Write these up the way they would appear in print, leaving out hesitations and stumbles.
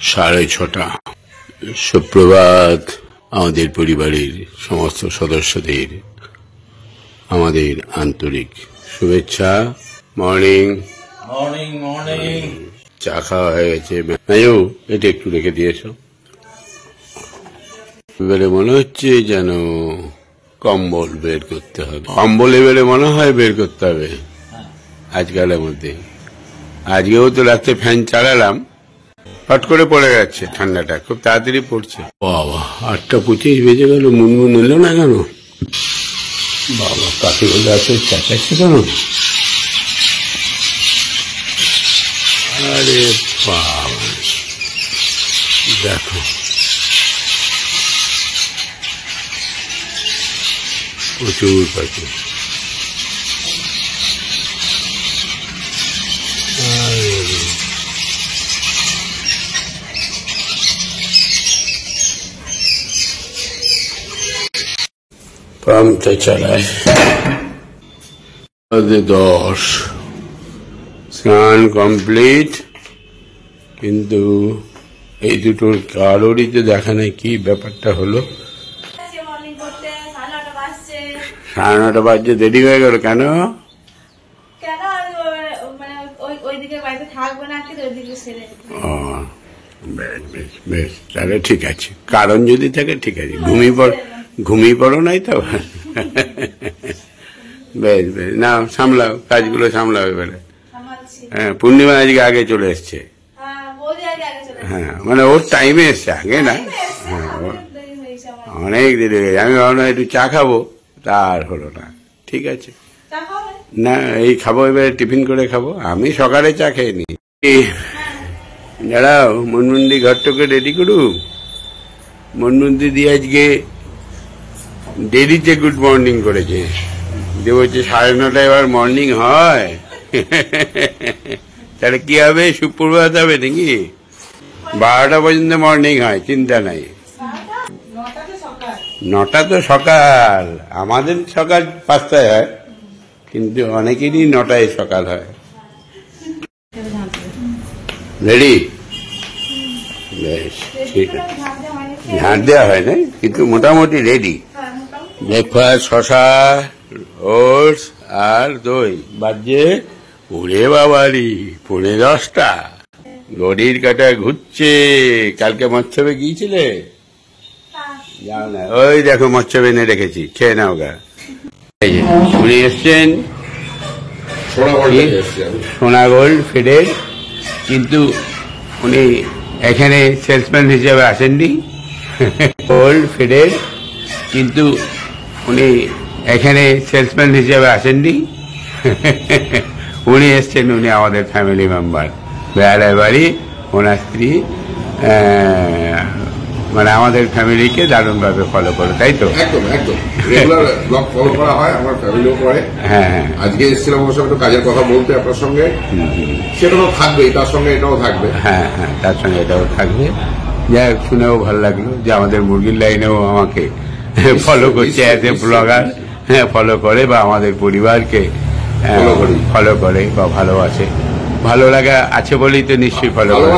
6:30 সুপ্রভাত আমাদের পরিবারের সমস্ত সদস্যদের আমাদের আন্তরিক শুভেচ্ছা। Morning morning morning. চা খাওয়া হয়ে গেছে। নাইও এটা একটু রেখে দিয়েছ। এবারে মনে হচ্ছে যেন কম্বল বের করতে হবে। কম্বল এবারে মনে হয় বের করতে হবে আজকালের মধ্যে। আজকেও তো রাত্রে ফ্যান চালালাম, হট করে পড়ে যাচ্ছে, ঠান্ডাটা খুব তাড়াতাড়ি পড়ছে। বাবা 8:25 বেজে গেল, মুনমুন এলো না কেন? বাবা কাকে বলে আছে, চেঁচাচ্ছে কেন? আরে বাবা দেখো, প্রচুর পাখি। পাম্পটা চালায় 10 স্নান কমপ্লিট, কিন্তু এই দুটোর কারোরই তো দেখা নেই কি ব্যাপারটা হলো। 9:30 বাজছে, দেরি হয়ে গেল কেন? বেশ তাহলে ঠিক আছে, কারণ যদি থাকে ঠিক আছে। ঘুমিয়ে পড়ো নাই তো? বেশ বেশ, না সামলাও, কাজগুলো সামলাও এবারে। হ্যাঁ, পূর্ণিমা আজকে আগে চলে এসছে। হ্যাঁ, মানে ওর টাইমে এসছে, আগে না। হ্যাঁ, অনেক দেরি হয়ে গেছে। আমি ভাবলাম একটু চা খাবো, তার হলো না। ঠিক আছে, না এই খাবো, এবারে টিফিন করে খাবো। আমি সকালে চা খেয়ে নি। দাঁড়াও, মনমুন্দি ঘরটাকে রেডি করুক। মনমুন্দি দিয়ে আজকে দেরিতে গুড মর্নিং করেছে। যে বলছে 9:30 এবার মর্নিং হয়, তাহলে কি হবে? সুপ্রভাত হবে নাকি? 12টা পর্যন্ত মর্নিং হয়, চিন্তা নাই। 9টা তো সকাল, আমাদের সকাল 5টায় হয়, কিন্তু অনেকেরই 9টায় সকাল হয়। রেডি? বেশ ঠিক আছে, ঝাঁট দেওয়া হয় না, কিন্তু মোটামুটি রেডি। ব্রেকফাস্ট, শশা, ওটস আর দই। বাজে ওরে বাবারি 10:45। ঘড়ির কাঁটা ঘুরছে। কালকে মৎস্যবে গিয়েছিলে? যাও না, ওই দেখো মৎস্যবে এনে রেখেছি, খেয়ে নাও গা। উনি এসছেন সোনা গোল্ড ফিডের, কিন্তু উনি এখানে সেলসম্যান হিসেবে আসেননি। গোল্ড ফিডের, কিন্তু উনি এখানে সেলসম্যান হিসেবে আসেননি। উনি এসছেন, উনি আমাদের ফ্যামিলি মেম্বার। বেড়া বাড়ি, ওনার স্ত্রী মানে আমাদের ফ্যামিলিকে দারুণভাবে ফলো করে, তাই তো? একদম একদম রেগুলার ব্লগ ফলো করা হয়, আমার ফ্যামিলিও করে। হ্যাঁ হ্যাঁ, আজকে এসেছিলাম আমার সঙ্গে একটু কাজের কথা বলতে আপনার সঙ্গে, সেটা তো থাকবেই, তার সঙ্গে এটাও থাকবে। হ্যাঁ হ্যাঁ, তার সঙ্গে এটাও থাকবে। যাই হোক, শুনেও ভালো লাগলো যে আমাদের মুরগির লাইনেও আমাকে ফলো করছে অ্যাজ এ ব্লগার। হ্যাঁ, ফলো করে বা আমাদের পরিবারকে ফলো করে বা ভালোবাসে। ভালো লাগা আছে বলেই তো নিশ্চয়ই ফলো করে।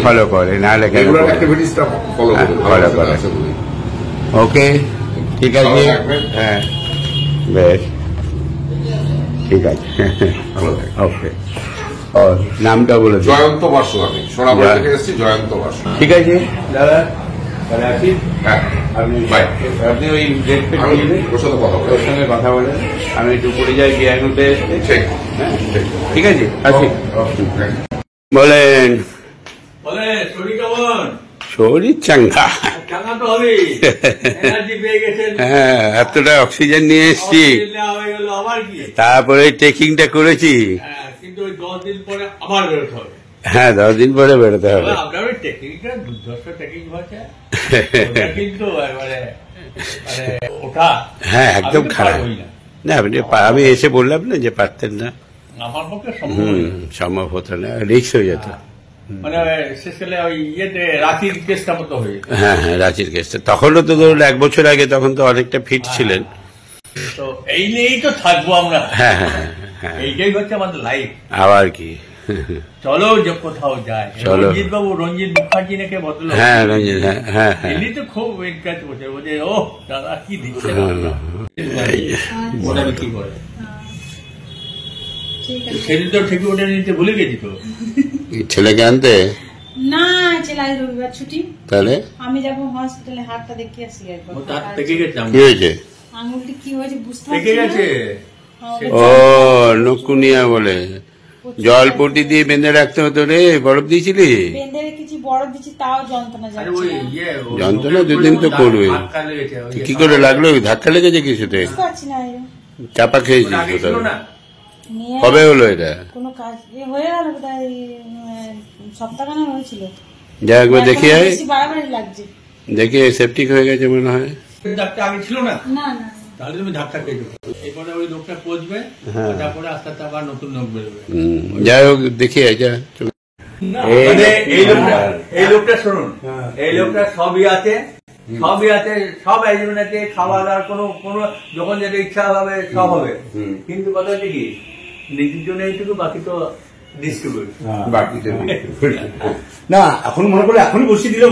ফলো করে, নাহলে ফলো করে। ওকে, ঠিক আছে। হ্যাঁ বেশ ঠিক আছে, ওকে। নামটা বলে জয়ন্ত বাসু, আমি সোনাবাড়ি থেকে এসেছি, জয়ন্ত বাসু। ঠিক আছে দাদা, তাহলে আসি। আপনি ওই ওর সঙ্গে কথা বলেন, আমি একটু পড়ে যাই বিয়ের মধ্যে। ঠিক আছে, আসি। বলেন শরীর চাঙ্গা। হ্যাঁ, এতটা অক্সিজেন নিয়ে এসছি, তারপরে ট্রেকিংটা করেছি। হ্যাঁ, 10 দিন পরে বেরোতে হবে। হ্যাঁ, একদম খারাপ না। আমি এসে বললাম না যে পারতেন না, সম্ভব হতো না, রিস্ক হয়ে যেত। হ্যাঁ হ্যাঁ, রাঁচির কেসটা তখনও তো ধরুন 1 বছর আগে, তখন তো অনেকটা ফিট ছিলেন। তো এই নিয়েই তো থাকবো আমরা। হ্যাঁ হ্যাঁ হ্যাঁ, এইটাই হচ্ছে আমাদের লাইফ। আবার কি চলো যে কোথাও যায়। চলো। রঞ্জিত মুখার্জি নাকি ভদ্রলোক, হ্যাঁ রঞ্জিত, হ্যাঁ হ্যাঁ হ্যাঁ এমনি তো খুব ইন্টারেস্ট করছে, বলছে ও দাদা কি দিচ্ছে ওটা বিক্রি করে। সেদিন তো ঠিক ওটা নিতে ভুলে গেছি তো। ছেলেকে আনতে না, ছেলে আজ রবিবার ছুটি, তাহলে আমি যাবো হসপিটালে, হাতটা দেখিয়ে আসি একবার। ও তার থেকে গেছে, কি হয়েছে? আঙুলটি কি হয়েছে বুঝতে থেকে পারছি গেছে। না। ও নকুনিয়া বলে, জল পটি দিয়ে বেঁধে রাখতে হতো রে, বরফ দিয়েছিলি? বেঁধে রেখেছি, বরফ দিচ্ছি, তাও যন্ত্রণা আরে ওই যাচ্ছে না। ও যন্ত্রণা দুদিন তো করবে। ধাক্কা লেগেছে, ওই কি করে লাগলো? ধাক্কা লেগেছে কিছুতে? বুঝতে পারছি না, চাপা খেয়েছিস আগে ছিল কোথাও? না। নিয়ে কবে হলো এটা? কোনো কাজ হয়ে গেল বোধহয়, সপ্তাহখানেক হয়েছিল। যা একবার দেখে আয়, বেশি বাড়াবাড়ি লাগছে। দেখে সেপটিক হয়ে গেছে মনে হয়। ডাক্তার আগে ছিল না, না না, তাহলে তুমি ধাক্কা খেয়ে যাবে। এরপরে ওই লোকটা পচবে, হ্যাঁ। তারপরে আস্তে আস্তে আবার নতুন লোক বেরোবে। যাই হোক দেখে আয়, যা চল। মানে এই লোকটা শুনুন, এই লোকটা সবই আছে, সব অ্যারেঞ্জমেন্ট আছে, খাওয়া দাওয়ার কোনো যখন যেটা ইচ্ছা হবে সব হবে, কিন্তু কথা হচ্ছে কি নিজের জন্য এইটুকু, বাকি তো ডিস্ট্রিবিউট। বাকিতে না এখন মনে করলে এখনই বসিয়ে দিলে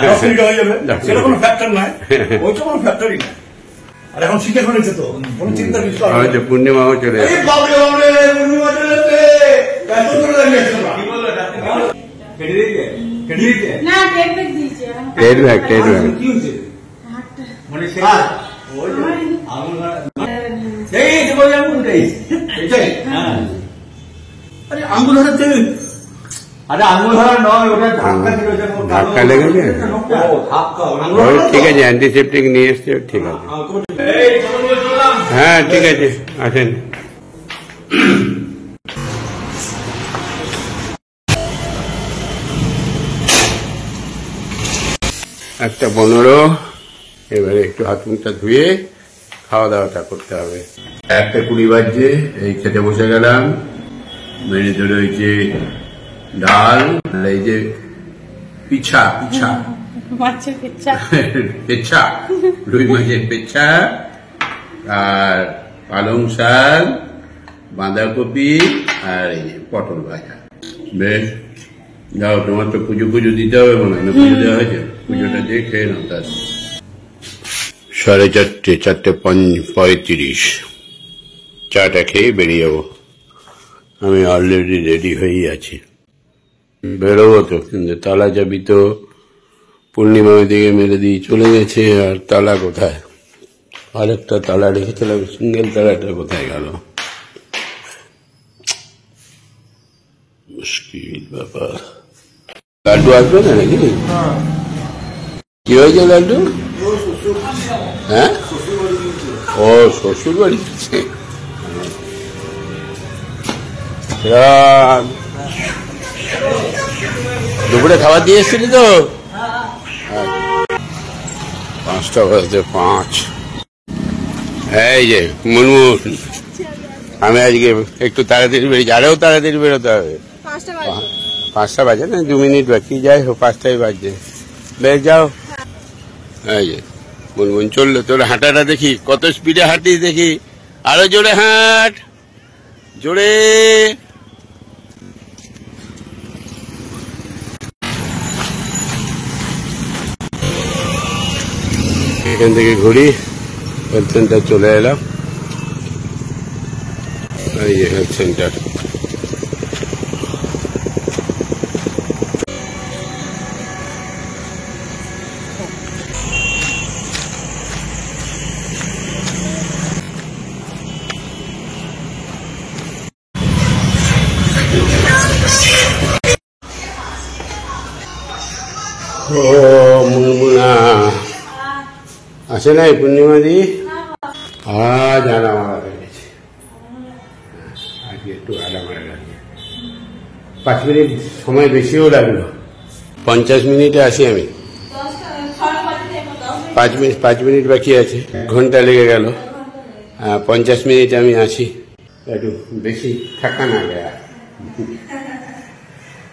10 মিনিট হয়ে যাবে, সেটা কোনো ফ্যাক্টর নয়, ওইটা কোনো ফ্যাক্টরই না। আর এখন শিখে ফেলেছে তো, কোনো চিন্তার বিষয় নয়। হয়তো পূর্ণিমাও চলে এই আসে। বাবরে বাবরে, পূর্ণিমা চলে এসেছে। এত দূরে দাঁড়িয়ে আছো তোমরা? কি বললো ডাক্তার? কেটে দিয়েছে? কেটে দিয়েছে? না ট্যাবলেট দিয়েছি এখন। Ted bag, Ted bag. কি হয়েছে? হাতটা মানে সেই হ্যাঁ। ওই যে আঙুল এই যে বলে আঙুলটাই। এটাই? হ্যাঁ। আরে আঙুল হাতে আরে আঙুল ধরা নয়, ওটা ধাক্কা ছিল, ওটা কোনো কালো- ধাক্কা লেগেছে? ও, ধাক্কা, আঙুল ওই ধরা ঠিক আছে, অ্যান্টিসেপটিক নিয়ে এসছে, ঠিক আছে। এই চললাম। হ্যাঁ ঠিক আছে, আসেন। একটা 15, এবারে একটু হাত মুখটা ধুয়ে খাওয়া দাওয়াটা করতে হবে। 1:20 বাজছে, এই খেতে বসে গেলাম। মেনুতে রয়েছে ডাল, আর এই যে পিছা মাছের পিচ্ছা, পেচ্ছা, রুই মাছের পেচ্ছা, আর পালং শাক, বাঁধাকপি, আর এই যে পটল ভাজা। বেশ, যাও, তোমার তো পুজো দিতে হবে মনে হয়, না পুজো দেওয়া হয়েছে? পুজোটা দিয়ে খেয়ে নাও। তার 4:30, 4:35, চাটা খেয়ে বেরিয়ে যাবো। আমি অলরেডি রেডি হয়েই আছি, বেরোবো তো, কিন্তু তালা চাবি তো পূর্ণিমা দিকে মেরে দিয়ে চলে গেছে। আর তালা কোথায়? আরেকটা তালা রেখেছিলাম, সিঙ্গেল তালাটা কোথায় গেল? মুশকিল ব্যাপার। লাড্ডু আসবে না নাকি? কি হয়েছে লাড্ডু? হ্যাঁ, ও শ্বশুর বাড়ি। দুপুরে খাবার দিয়ে এসেছিলি তো? 5:05। এই যে মুনমুন, আমি আজকে একটু তাড়াতাড়ি বেরিয়েছি, আরেও তাড়াতাড়ি বেরোতে হবে। 5টা বাজে না, 2 মিনিট বাকি। যাই হোক, 5টাই বাজছে। বেশ, যাও। এই যে মুনমুন চললো, তোর হাঁটাটা দেখি, কত স্পিডে হাঁটিস দেখি। আরো জোরে হাঁট, জোরে। এখান থেকে ঘুরি, হেলথ সেন্টার চলে এলাম। এই যে হেলথ সেন্টার। ও মুনমুনা আসে নাই পূর্ণিমা দি? আজ আলামারা হয়ে গেছে, আজকে একটু আলামারা লাগে। 5 মিনিট সময় বেশিও লাগলো। 50 মিনিটে আসি আমি। 5 মিনিট বাকি আছে, 1 ঘন্টা লেগে গেল। 50 মিনিট আমি আসি, একটু বেশি থাকা না গেয়া।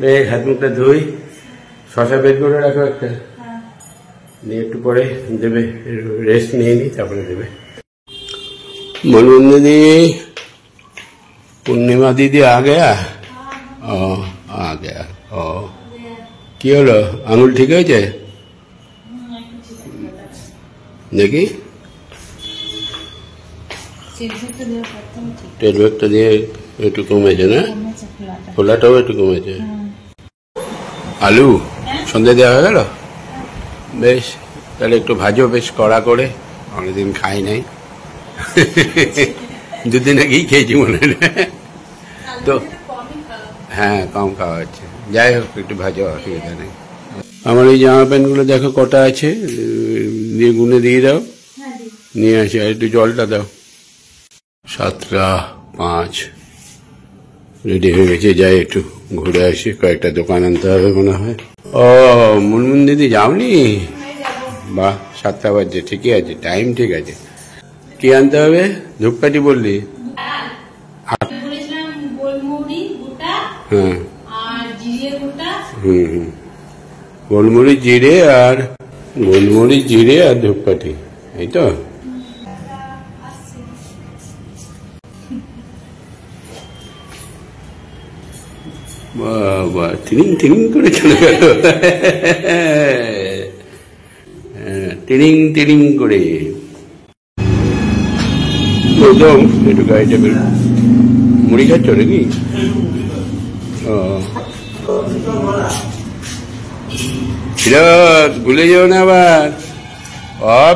বেশ, হাত মুখটা ধুই, শশা বের করে রাখো একটা, নিয়ে একটু পরে দেবে, রেস্ট নিয়ে নি, তারপরে দেবে। मनमोहन दीदी, पूर्णिमा दीदी आ गया? ও আগে ও কি হলো আঙুল ঠিক হয়েছে দেখি টেলব্যাগটা দিয়ে একটু কমেছে না খোলাটাও একটু কমেছে আলু সন্ধ্যে দেওয়া হয়ে গেল বেশ তাহলে একটু ভাজো বেশ কড়া করে অনেকদিন খাই নাই দুদিন আগেই খেয়েছি মনে হয় তো হ্যাঁ কম খাওয়া হচ্ছে যাই হোক একটু ভাজো অসুবিধা নেই আমার এই জামা প্যান্টগুলো দেখো কটা আছে দিয়ে গুনে দিয়ে দাও নিয়ে আসি আর একটু জলটা দাও 7:05 রেডি হয়ে গেছে যাই একটু ঘুরে আসি কয়েকটা দোকান আনতে হবে মনে হয় ও মুনমুন দিদি যাওনি বাহ 7টা বাজছে ঠিকই আছে টাইম ঠিক আছে কি আনতে হবে ধূপকাঠি বললি হ্যাঁ গোলমরিচ জিরে আর ধূপকাঠি এই তো বাবা টিনিং টিনিং করে চলে গেল টিনিং টিনিং করে একটু গাড়িটা বের মুড়ি খাচ্ছ নাকি ফিরত ভুলে যাও না আবার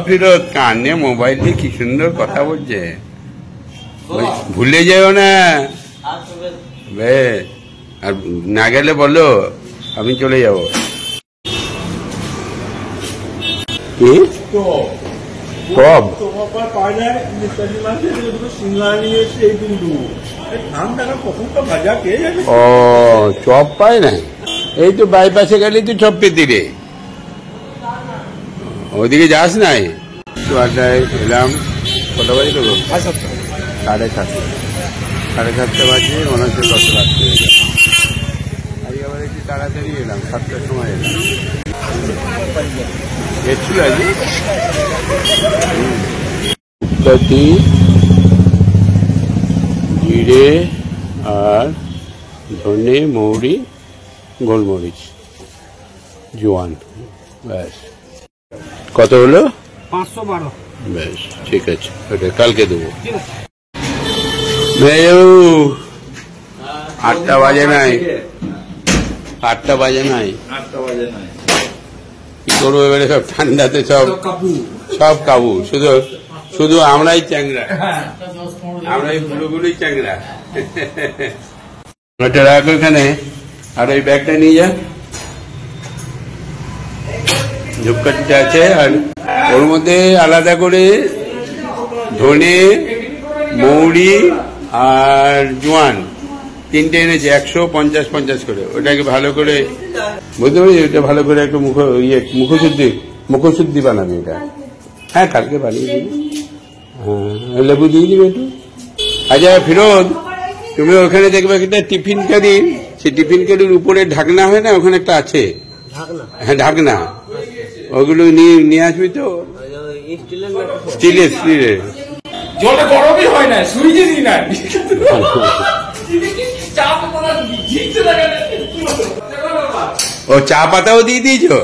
ফিরত কানে মোবাইল দিয়ে কি সুন্দর কথা বলছে ভুলে যাও না বেশ আর না গেলে বলো আমি চলে যাব কি কব ও চপ পায় না এই তো বাইপাসে গেলেই তো চপ পেতি রে ওইদিকে যাস নাই তো আড্ডায় এলাম কত বাজে তো 7:30 বাজে মনে হচ্ছে কত রাত্রে আজকে আবার একটু তাড়াতাড়ি এলাম 7টার সময় এলাম এসছিল আজকে জিরে আর ধনে মৌরি গোলমরিচ জোয়ান ব্যাস কত হলো 512 বেশ ঠিক আছে ওটা কালকে দেবো 8টা বাজে নাই কি করবো এবারে সব ঠান্ডাতে সব কাবু শুধু আমরাই চ্যাংরা আমরাই পুরোপুরি চ্যাংরা ওটা রাখ ওখানে আর ওই ব্যাগটা নিয়ে যা ধূপকাঠিটা আছে আর ওর মধ্যে আলাদা করে ধনে মৌরি আর জোয়ান 3টে এনেছে 150 করে ওটাকে ভালো করে বুঝতে পারছি ওটা ভালো করে একটু মুখশুদ্ধি বানাবে এটা হ্যাঁ কালকে বানিয়ে দিবি হ্যাঁ লেবু দিয়ে দিবে একটু আচ্ছা ফিরোজ তুমি ওখানে দেখবে একটা টিফিন ক্যারি সেই টিফিন ক্যারির উপরে ঢাকনা হয় না ওখানে একটা আছে হ্যাঁ ঢাকনা ওগুলো নিয়ে আসবি তো স্টিলের জলটা গরমই হয় না সুইচে দিই না ও চা পাতাও দিয়ে দিয়েছো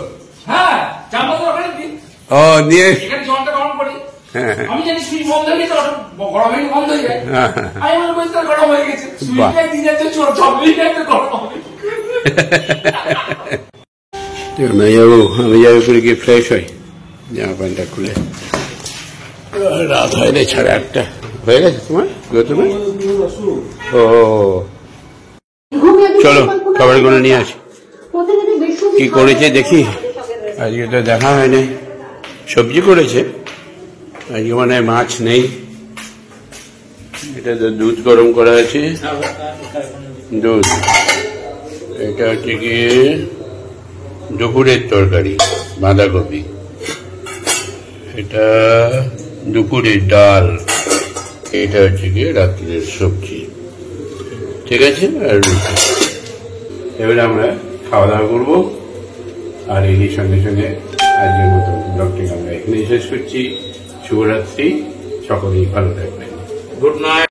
হ্যাঁ চা পাতা ওখানে দিই ও দিয়ে এখানে জলটা গরম করি আমি জানি সুইচ বন্ধ হয়ে গেছে গরম হয়ে বন্ধ হয়ে যায় আমি মনে করছি গরম হয়ে গেছে সুইচটা দিয়ে যাচ্ছে চব্বিশ গরম হবে আমি যাবো করে গিয়ে ফ্রেশ হই জামা প্যান্টটা খুলে রাত হয় রে 8:30 হয়ে গেছে তোমার ও চলো খাবারগুলো নিয়ে আসি কি করেছে দেখি আজকে তো দেখা হয়নি সবজি করেছে আজকে মানে মাছ নেই এটা তো দুধ গরম করা আছে দুধ এটা হচ্ছে গিয়ে দুপুরের তরকারি বাঁধাকপি এটা দুপুরের ডাল এটা হচ্ছে গিয়ে রাত্রির সবজি ঠিক আছে আর এবারে আমরা খাওয়া দাওয়া করবো আর এই সঙ্গে সঙ্গে আজকের মতো ব্লগটি আমরা এখানেই শেষ করছি শুভরাত্রি সকলেই ভালো থাকবেন গুড নাইট